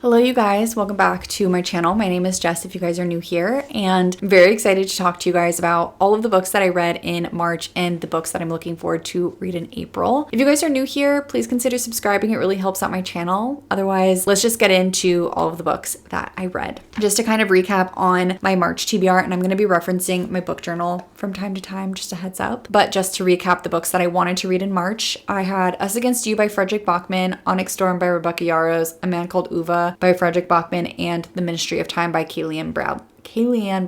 Hello you guys, welcome back to my channel. My name is Jess if you guys are new here, and I'm very excited to talk to you guys about all of the books that I read in March and the books that I'm looking forward to read in April. If you guys are new here, please consider subscribing. It really helps out my channel. Otherwise, let's just get into all of the books that I read. Just to kind of recap on my March TBR, and I'm going to be referencing my book journal from time to time, just a heads up. But just to recap the books that I wanted to read in March, I had Us Against You by Frederick Bachman, Onyx Storm by Rebecca Yarros, A Man Called Uva by Frederick Bachman, and The Ministry of Time by Kayleigh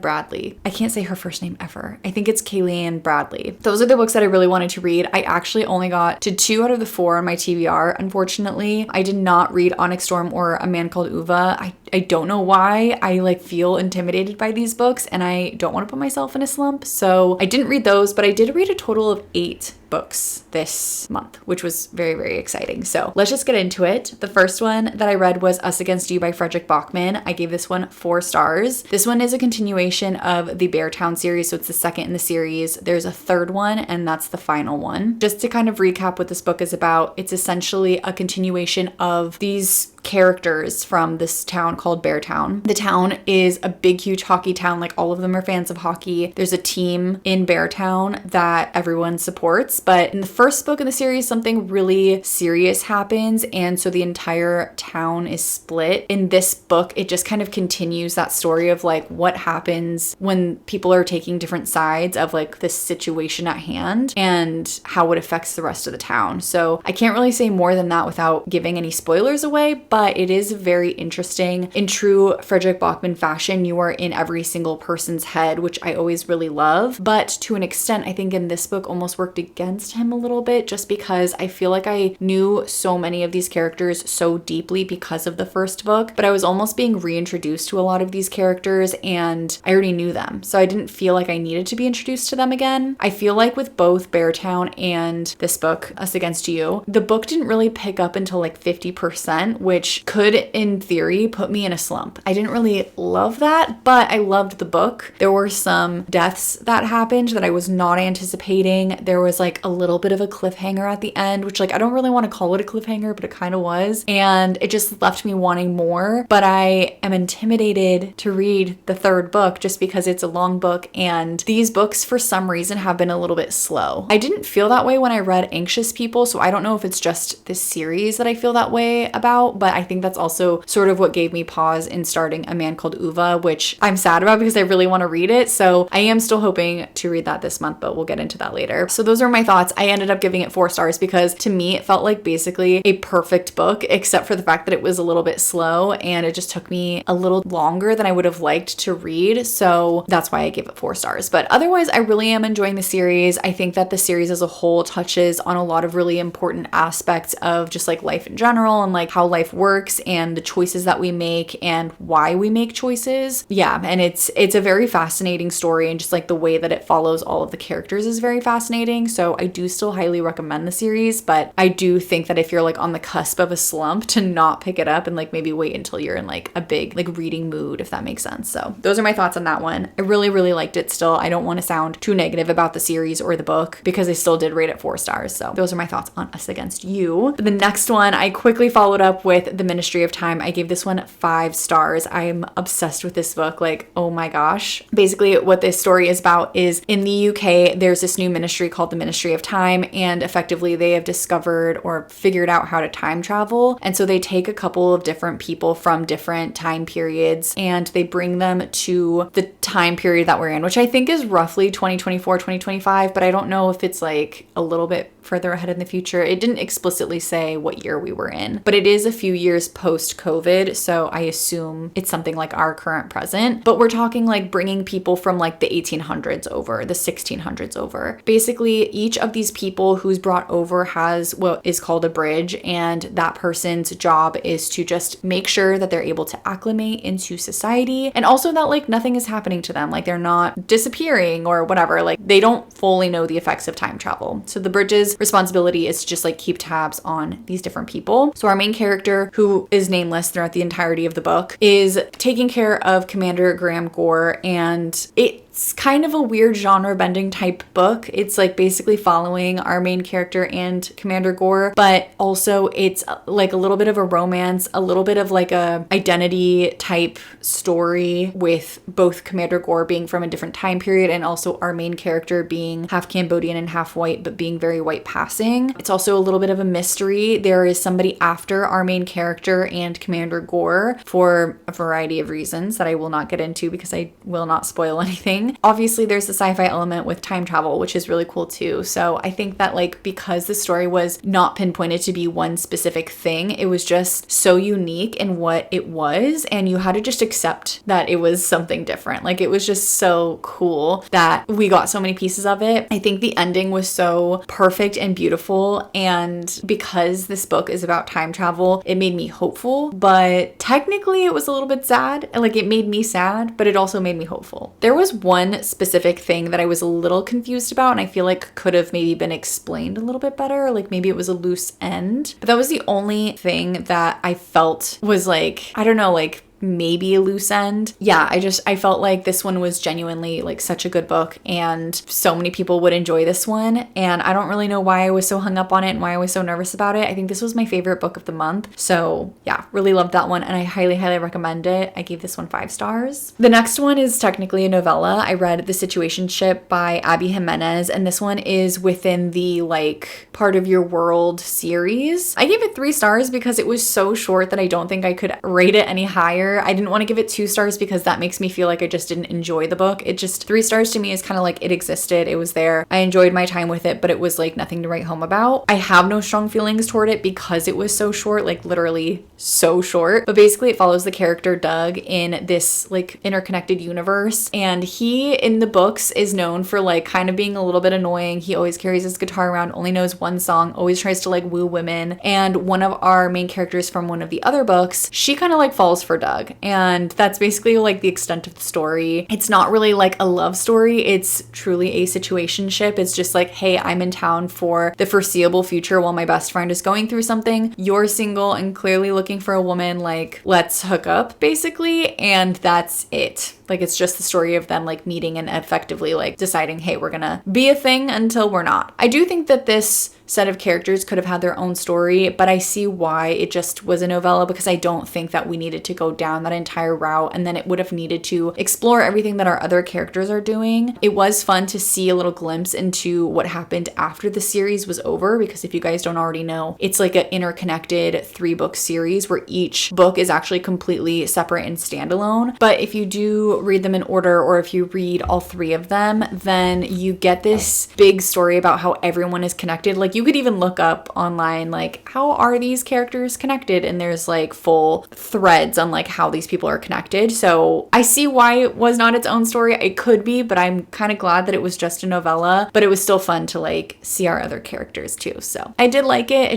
Bradley. I can't say her first name ever. I think it's Kayleigh Bradley. Those are the books that I really wanted to read. I actually only got to 2 out of the 4 on my TBR. Unfortunately, I did not read Onyx Storm or A Man Called Uva. I don't know why. I feel intimidated by these books and I don't want to put myself in a slump. So I didn't read those, but I did read a total of 8 books this month, which was very, very exciting. So let's just get into it. The first one that I read was Us Against You by Frederick Bachman. I gave this one 4 stars. This one is a continuation of the Beartown series, so it's the second in the series. There's a third one, and that's the final one. Just to kind of recap what this book is about, it's essentially a continuation of these characters from this town called Beartown. The town is a big, huge hockey town. Like, all of them are fans of hockey. There's a team in Beartown that everyone supports. But in the first book in the series, something really serious happens, and so the entire town is split. In this book, it just kind of continues that story of like what happens when people are taking different sides of like this situation at hand and how it affects the rest of the town. So I can't really say more than that without giving any spoilers away, but it is very interesting. In true Frederick Bachman fashion, you are in every single person's head, which I always really love. But to an extent, I think in this book almost worked against him a little bit, just because I feel like I knew so many of these characters so deeply because of the first book, but I was almost being reintroduced to a lot of these characters and I already knew them. So I didn't feel like I needed to be introduced to them again. I feel like with both Beartown and this book, Us Against You, the book didn't really pick up until like 50%, which could, in theory, put me in a slump. I didn't really love that, but I loved the book. There were some deaths that happened that I was not anticipating. There was like a little bit of a cliffhanger at the end, which like I don't really want to call it a cliffhanger, but it kind of was. And it just left me wanting more. But I am intimidated to read the third book just because it's a long book, and these books for some reason have been a little bit slow. I didn't feel that way when I read Anxious People, so I don't know if it's just this series that I feel that way about, but I think that's also sort of what gave me pause in starting A Man Called Uva, which I'm sad about because I really want to read it. So I am still hoping to read that this month, but we'll get into that later. So those are my thoughts. I ended up giving it 4 stars because to me, it felt like basically a perfect book, except for the fact that it was a little bit slow and it just took me a little longer than I would have liked to read. So that's why I gave it 4 stars. But otherwise, I really am enjoying the series. I think that the series as a whole touches on a lot of really important aspects of just like life in general and like how life works and the choices that we make and why we make choices. Yeah, and it's a very fascinating story, and just like the way that it follows all of the characters is very fascinating. So I do still highly recommend the series, but I do think that if you're like on the cusp of a slump, to not pick it up and like maybe wait until you're in like a big like reading mood, if that makes sense. So those are my thoughts on that one. I really, really liked it still. I don't want to sound too negative about the series or the book because I still did rate it 4 stars. So those are my thoughts on Us Against You. The next one I quickly followed up with The Ministry of Time. I gave this one 5 stars. I'm obsessed with this book. Like, oh my gosh. Basically, what this story is about is in the UK, there's this new ministry called the Ministry of Time, and effectively they have discovered or figured out how to time travel. And so they take a couple of different people from different time periods and they bring them to the time period that we're in, which I think is roughly 2024, 2025, but I don't know if it's like a little bit further ahead in the future. It didn't explicitly say what year we were in, but it is a few years post-COVID, so I assume it's something like our current present. But we're talking like bringing people from like the 1800s over, the 1600s over. Basically, each of these people who's brought over has what is called a bridge, and that person's job is to just make sure that they're able to acclimate into society, and also that like nothing is happening to them, like they're not disappearing or whatever, like they don't fully know the effects of time travel. So the bridge's responsibility is to just like keep tabs on these different people. So our main character, who is nameless throughout the entirety of the book, is taking care of Commander Graham Gore, and it It's kind of a weird genre bending type book. It's like basically following our main character and Commander Gore, but also it's like a little bit of a romance, a little bit of like a identity type story with both Commander Gore being from a different time period and also our main character being half Cambodian and half white, but being very white passing. It's also a little bit of a mystery. There is somebody after our main character and Commander Gore for a variety of reasons that I will not get into because I will not spoil anything. Obviously, there's the sci-fi element with time travel, which is really cool too. So I think that like because the story was not pinpointed to be one specific thing, it was just so unique in what it was, and you had to just accept that it was something different. Like it was just so cool that we got so many pieces of it. I think the ending was so perfect and beautiful, and because this book is about time travel, it made me hopeful, but technically it was a little bit sad. Like it made me sad, but it also made me hopeful. There was one specific thing that I was a little confused about, and I feel like could have maybe been explained a little bit better. Like maybe it was a loose end, but that was the only thing that I felt was like, I don't know, like maybe a loose end. Yeah, I felt like this one was genuinely like such a good book and so many people would enjoy this one, and I don't really know why I was so hung up on it and why I was so nervous about it. I think this was my favorite book of the month. So yeah, really loved that one and I highly recommend it. I gave this one 5 stars. The next one is technically a novella. I read The Situationship by Abby Jimenez, and this one is within the like Part of Your World series. I gave it 3 stars because it was so short that I don't think I could rate it any higher. I didn't want to give it 2 stars because that makes me feel like I just didn't enjoy the book. It just 3 stars to me is kind of like it existed. It was there. I enjoyed my time with it, but it was like nothing to write home about. I have no strong feelings toward it because it was so short, like literally so short. But basically it follows the character Doug in this like interconnected universe. And he in the books is known for like kind of being a little bit annoying. He always carries his guitar around, only knows one song, always tries to like woo women. And one of our main characters from one of the other books, she kind of like falls for Doug. And that's basically like the extent of the story. It's not really like a love story. It's truly a situationship. It's just like, hey, I'm in town for the foreseeable future while my best friend is going through something. You're single and clearly looking for a woman, like let's hook up basically. And that's it. Like it's just the story of them like meeting and effectively like deciding, hey, we're gonna be a thing until we're not. I do think that this set of characters could have had their own story, but I see why it just was a novella because I don't think that we needed to go down that entire route, and then it would have needed to explore everything that our other characters are doing. It was fun to see a little glimpse into what happened after the series was over, because if you guys don't already know, it's like an interconnected 3-book series where each book is actually completely separate and standalone. But if you do read them in order, or if you read all 3 of them, then you get this big story about how everyone is connected. Like you could even look up online like how are these characters connected, and there's like full threads on like how these people are connected. So I see why it was not its own story. It could be, but I'm kind of glad that it was just a novella, but it was still fun to like see our other characters too. So I did like it.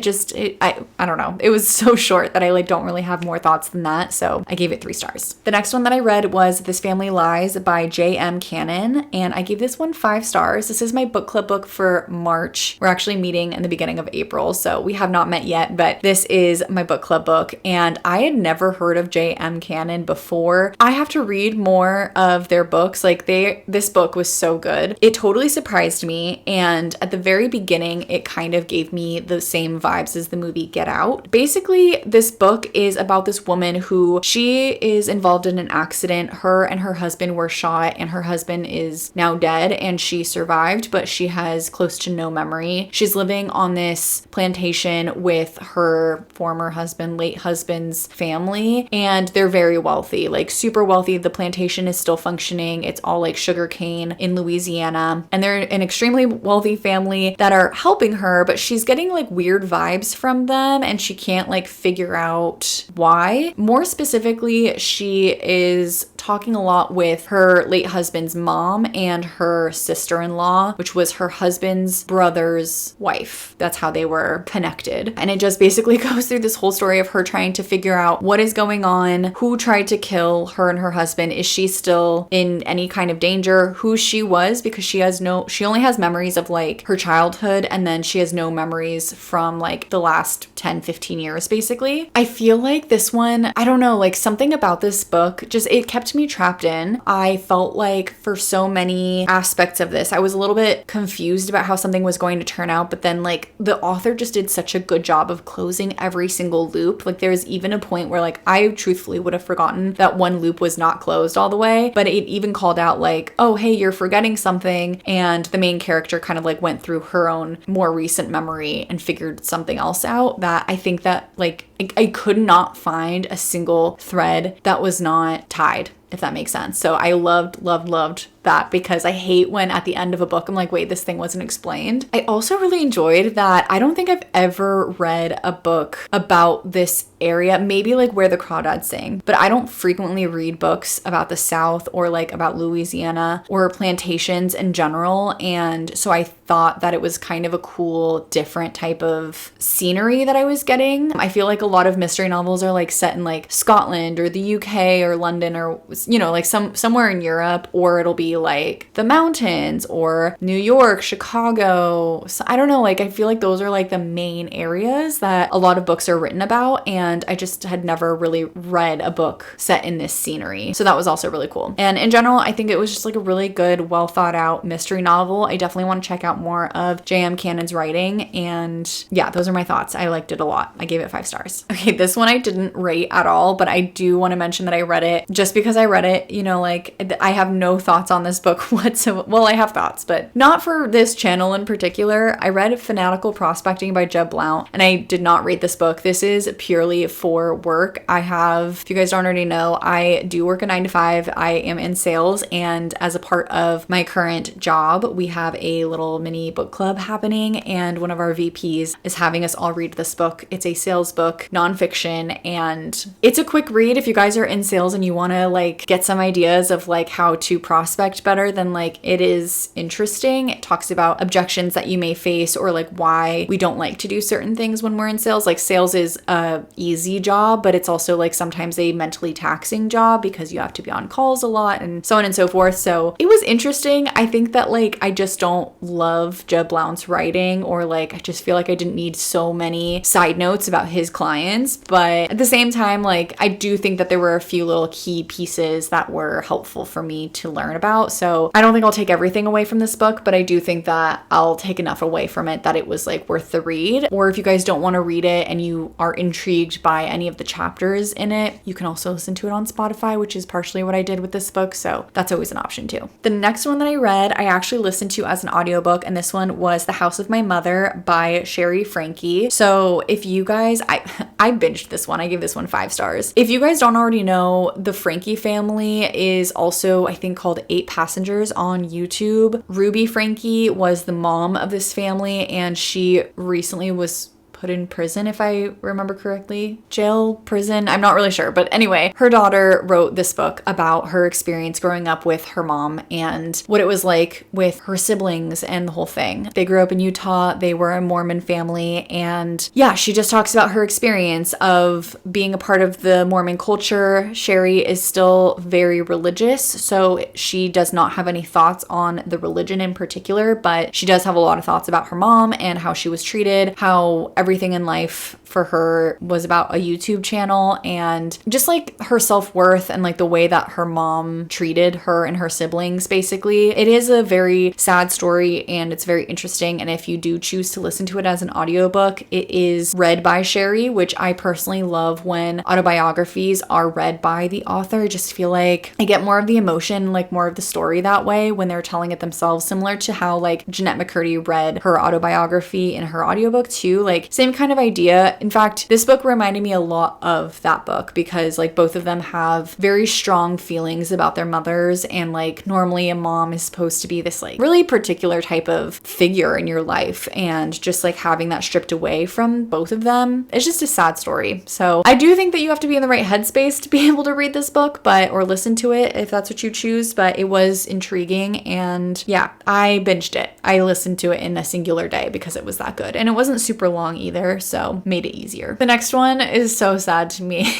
I don't know, it was so short that I like don't really have more thoughts than that, so I gave it 3 stars. The next one that I read was This Family Lies by J.M. Cannon, and I gave this one 5 stars. This is my book club book for March. We're actually meeting in the beginning of April, so we have not met yet, but this is my book club book, and I had never heard of J.M. Cannon before. I have to read more of their books. Like this book was so good. It totally surprised me, and at the very beginning, it kind of gave me the same vibes as the movie Get Out. Basically, this book is about this woman who she is involved in an accident. Her and her husband were shot, and her husband is now dead, and she survived, but she has close to no memory. She's living on this plantation with her former husband, late husband's family, and they're very wealthy, like super wealthy. The plantation is still functioning. It's all like sugarcane in Louisiana, and they're an extremely wealthy family that are helping her, but she's getting like weird vibes from them, and she can't like figure out why. More specifically, she is talking a lot with her late husband's mom and her sister-in-law, which was her husband's brother's wife. That's how they were connected. And it just basically goes through this whole story of her trying to figure out what is going on, who tried to kill her and her husband, is she still in any kind of danger, who she was, because she only has memories of like her childhood, and then she has no memories from like the last 10-15 years basically. I feel like this one, I don't know, like something about this book, just it kept kept me trapped in. I felt like for so many aspects of this, I was a little bit confused about how something was going to turn out, but then like the author just did such a good job of closing every single loop. Like there's even a point where like I truthfully would have forgotten that one loop was not closed all the way, but it even called out like, oh, hey, you're forgetting something. And the main character kind of like went through her own more recent memory and figured something else out, that I think that like I could not find a single thread that was not tied, if that makes sense. So I loved that, because I hate when at the end of a book I'm like, wait, this thing wasn't explained. I also really enjoyed that I don't think I've ever read a book about this area, maybe like Where the Crawdads Sing, but I don't frequently read books about the South or like about Louisiana or plantations in general. And so I thought that it was kind of a cool, different type of scenery that I was getting. I feel like a lot of mystery novels are like set in like Scotland or the UK or London or, you know, like somewhere in Europe, or it'll be like the mountains or New York, Chicago. So I don't know, like I feel like those are like the main areas that a lot of books are written about, and I just had never really read a book set in this scenery. So that was also really cool. And in general, I think it was just like a really good, well thought out mystery novel. I definitely want to check out more of J.M. Cannon's writing, and yeah, those are my thoughts. I liked it a lot. I gave it 5 stars. Okay, this one I didn't rate at all, but I do want to mention that I read it just because I read it, you know, like I have no thoughts on this book whatsoever. Well, I have thoughts, but not for this channel in particular. I read Fanatical Prospecting by Jeb Blount, and I did not read this book. This is purely for work. If you guys don't already know, I do work a 9 to 5. I am in sales, and as a part of my current job, we have a little mini book club happening, and one of our VPs is having us all read this book. It's a sales book, nonfiction, and it's a quick read if you guys are in sales and you want to like get some ideas of like how to prospect better. Then like it is interesting. It talks about objections that you may face, or like why we don't like to do certain things when we're in sales. Like sales is a easy job, but it's also like sometimes a mentally taxing job because you have to be on calls a lot and so on and so forth. So it was interesting. I think that like I just don't love Jeb Blount's writing, or like I just feel like I didn't need so many side notes about his clients. But at the same time, like I do think that there were a few little key pieces that were helpful for me to learn about. So I don't think I'll take everything away from this book, but I do think that I'll take enough away from it that it was like worth the read. Or if you guys don't want to read it and you are intrigued by any of the chapters in it, you can also listen to it on Spotify, which is partially what I did with this book. So that's always an option too. The next one that I read, I actually listened to as an audiobook, and this one was The House of My Mother by Sherry Frankie. So if you guys, I binged this one. I gave this one 5 stars. If you guys don't already know, the Frankie family is also, I think, called 8 Passengers on YouTube. Ruby Frankie was the mom of this family, and she recently was put in prison, if I remember correctly. Jail, prison, I'm not really sure. But anyway, her daughter wrote this book about her experience growing up with her mom and what it was like with her siblings and the whole thing. They grew up in Utah. They were a Mormon family. And yeah, she just talks about her experience of being a part of the Mormon culture. Sherry is still very religious, so she does not have any thoughts on the religion in particular, but she does have a lot of thoughts about her mom and how she was treated, how everything in life for her was about a YouTube channel, and just like her self-worth and like the way that her mom treated her and her siblings. Basically, it is a very sad story and it's very interesting, and if you do choose to listen to it as an audiobook, it is read by Sherry, which I personally love when autobiographies are read by the author. I just feel like I get more of the emotion, like more of the story that way when they're telling it themselves, similar to how like Jeanette McCurdy read her autobiography in her audiobook too. Like same kind of idea. In fact, this book reminded me a lot of that book because like both of them have very strong feelings about their mothers, and like normally a mom is supposed to be this like really particular type of figure in your life, and just like having that stripped away from both of them, it's just a sad story. So I do think that you have to be in the right headspace to be able to read this book, or listen to it if that's what you choose, but it was intriguing, and yeah, I binged it. I listened to it in a singular day because it was that good, and it wasn't super long either, so made it easier. The next one is so sad to me.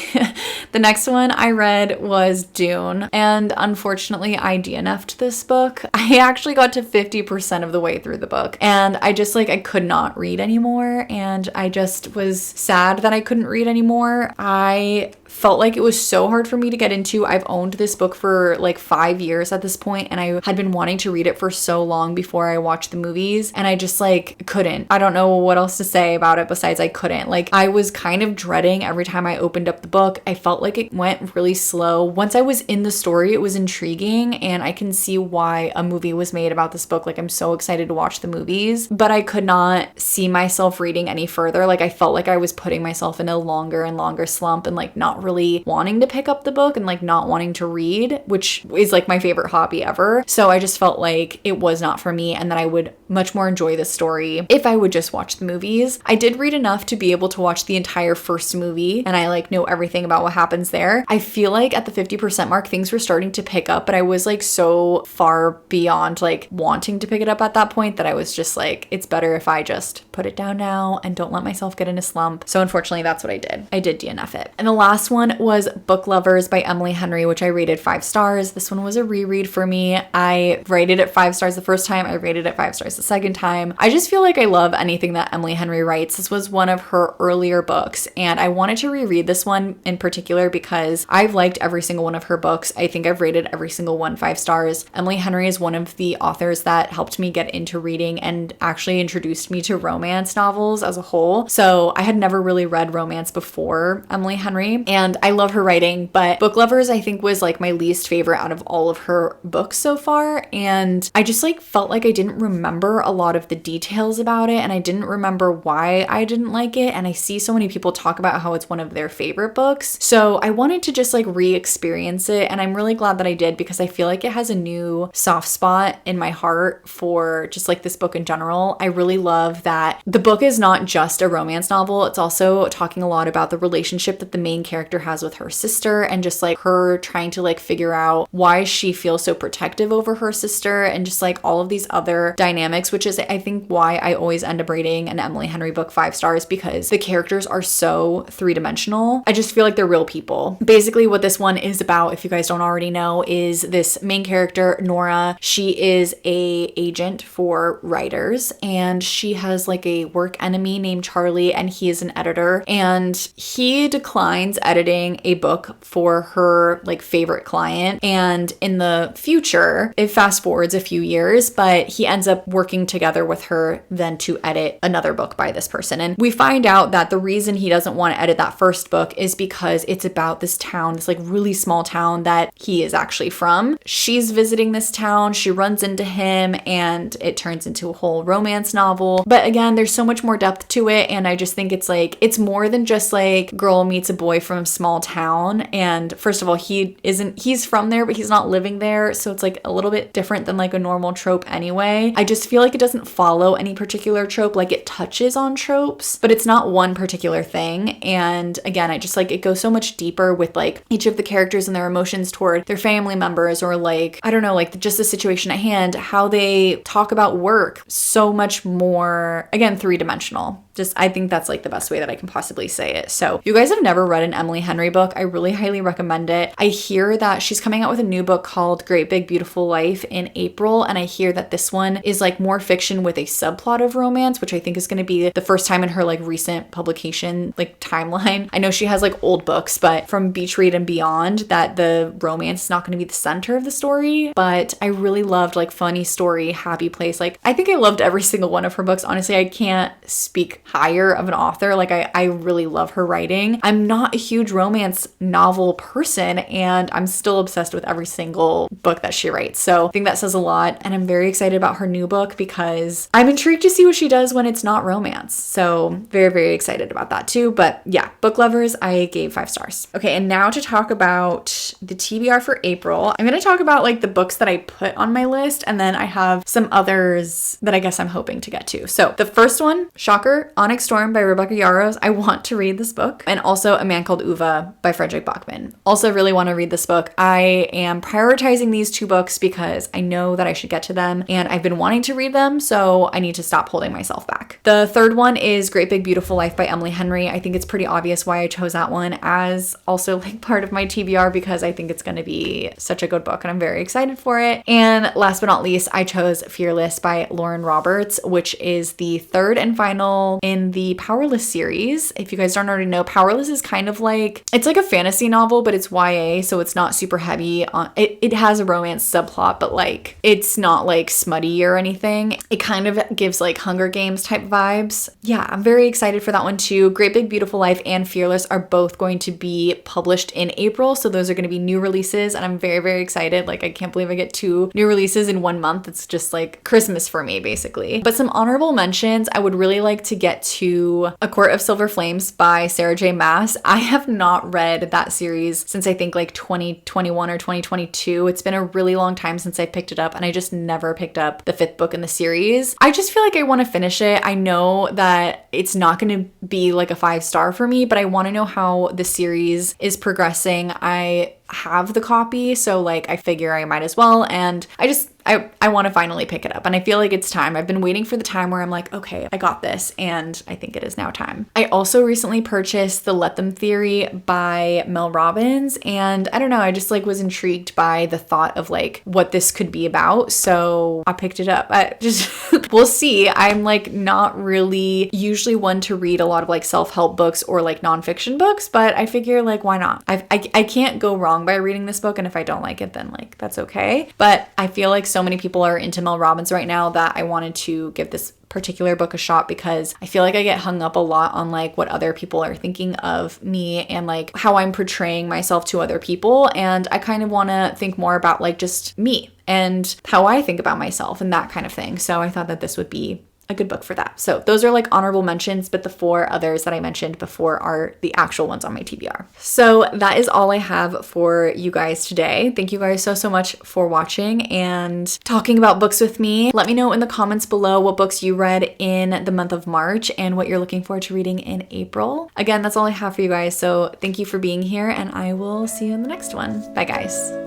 The next one I read was Dune, and unfortunately I DNF'd this book. I actually got to 50% of the way through the book, and I just like I could not read anymore, and I just was sad that I couldn't read anymore. I felt like it was so hard for me to get into. I've owned this book for like 5 years at this point, and I had been wanting to read it for so long before I watched the movies, and I just like couldn't. I don't know what else to say about it besides I couldn't. Like, I was kind of dreading every time I opened up the book. I felt like it went really slow. Once I was in the story, it was intriguing, and I can see why a movie was made about this book. Like, I'm so excited to watch the movies, but I could not see myself reading any further. Like, I felt like I was putting myself in a longer and longer slump and like not really wanting to pick up the book and like not wanting to read, which is like my favorite hobby ever. So I just felt like it was not for me, and that I would much more enjoy the story if I would just watch the movies. I did read enough to be able to watch the entire first movie, and I like know everything about what happens there. I feel like at the 50% mark, things were starting to pick up, but I was like so far beyond like wanting to pick it up at that point that I was just like, it's better if I just put it down now and don't let myself get in a slump. So unfortunately, that's what I did. I did DNF it. And the last one was Book Lovers by Emily Henry, which I rated 5 stars. This one was a reread for me. I rated it 5 stars the first time. I rated it 5 stars the second time. I just feel like I love anything that Emily Henry writes. This was one of her earlier books, and I wanted to reread this one in particular because I've liked every single one of her books. I think I've rated every single one 5 stars. Emily Henry is one of the authors that helped me get into reading and actually introduced me to romance novels as a whole. So I had never really read romance before Emily Henry, and I love her writing, but Book Lovers I think was like my least favorite out of all of her books so far, and I just like felt like I didn't remember a lot of the details about it, and I didn't remember why I didn't like it, and I see so many people talk about how it's one of their favorite books, so I wanted to just like re-experience it, and I'm really glad that I did because I feel like it has a new soft spot in my heart for just like this book in general. I really love that the book is not just a romance novel, it's also talking a lot about the relationship that the main character has with her sister, and just like her trying to like figure out why she feels so protective over her sister, and just like all of these other dynamics, which is I think why I always end up rating an Emily Henry book 5 stars, because the characters are so three-dimensional. I just feel like they're real people. Basically what this one is about, if you guys don't already know, is this main character, Nora. She is a agent for writers, and she has like a work enemy named Charlie, and he is an editor, and he declines editing a book for her like favorite client, and in the future, it fast forwards a few years, but he ends up working together with her then to edit another book by this person. And we find out that the reason he doesn't want to edit that first book is because it's about this town, this like really small town that he is actually from. She's visiting this town, she runs into him, and it turns into a whole romance novel. But again, there's so much more depth to it, and I just think it's like, it's more than just like girl meets a boy from a small town. And first of all, he's from there, but he's not living there, so it's like a little bit different than like a normal trope anyway. I just feel like it doesn't follow any particular trope. Like, it touches on tropes, but it's not one particular thing. And again, I just like, it goes so much deeper with like each of the characters and their emotions toward their family members, or like, I don't know, like just the situation at hand, how they talk about work, so much more, again, three-dimensional. Just, I think that's like the best way that I can possibly say it. So if you guys have never read an Emily Henry book, I really highly recommend it. I hear that she's coming out with a new book called Great Big Beautiful Life in April, and I hear that this one is like more fiction with a subplot of romance, which I think is going to be the first time in her like recent publication like timeline. I know she has like old books, but from Beach Read and beyond, that the romance is not going to be the center of the story. But I really loved like funny story, happy place. Like, I think I loved every single one of her books. Honestly, I can't speak higher of an author. Like, I really love her writing. I'm not a huge romance novel person, and I'm still obsessed with every single book that she writes. So I think that says a lot, and I'm very excited about her new book because I'm intrigued to see what she does when it's not romance. So very, very excited about that too. But yeah, Book Lovers, I gave 5 stars. Okay, and now to talk about the TBR for April. I'm going to talk about like the books that I put on my list, and then I have some others that I guess I'm hoping to get to. So the first one, shocker, Onyx Storm by Rebecca Yarros. I want to read this book. And also A Man Called Uva by Frederick Bachman. Also really want to read this book. I am prioritizing these 2 books because I know that I should get to them, and I've been wanting to read them, so I need to stop holding myself back. The third one is Great Big Beautiful Life by Emily Henry. I think it's pretty obvious why I chose that one as also like part of my TBR, because I think it's going to be such a good book and I'm very excited for it. And last but not least, I chose Fearless by Lauren Roberts, which is the third and final in the Powerless series. If you guys don't already know, Powerless is kind of like, it's like a fantasy novel, but it's YA, so it's not super heavy on it has a romance subplot, but like it's not like smutty or anything. It kind of gives like Hunger Games type vibes. Yeah, I'm very excited for that one too. Great Big Beautiful Life and Fearless are both going to be published in April, so those are going to be new releases, and I'm very, very excited. Like, I can't believe I get 2 new releases in 1 month. It's just like Christmas for me, basically. But some honorable mentions, I would really like to get to A Court of Silver Flames by Sarah J. Maas. I have not read that series since I think like 2021 or 2022. It's been a really long time since I picked it up, and I just never picked up the 5th book in the series. I just feel like I want to finish it. I know that it's not going to be like a 5-star for me, but I want to know how the series is progressing. I have the copy, so like I figure I might as well, and I want to finally pick it up, and I feel like it's time. I've been waiting for the time where I'm like, okay, I got this, and I think it is now time. I also recently purchased The Let Them Theory by Mel Robbins, and I don't know, I just like was intrigued by the thought of like what this could be about, so I picked it up. I just we'll see. I'm like not really usually one to read a lot of like self-help books or like nonfiction books, but I figure like why not? I can't go wrong by reading this book, and if I don't like it, then like that's okay. But I feel like so many people are into Mel Robbins right now that I wanted to give this particular book a shot, because I feel like I get hung up a lot on like what other people are thinking of me and like how I'm portraying myself to other people, and I kind of want to think more about like just me and how I think about myself and that kind of thing. So I thought that this would be a good book for that. So those are like honorable mentions, but the 4 others that I mentioned before are the actual ones on my TBR. So that is all I have for you guys today. Thank you guys so much for watching and talking about books with me. Let me know in the comments below what books you read in the month of March and what you're looking forward to reading in April. Again, that's all I have for you guys. So thank you for being here, and I will see you in the next one. Bye guys.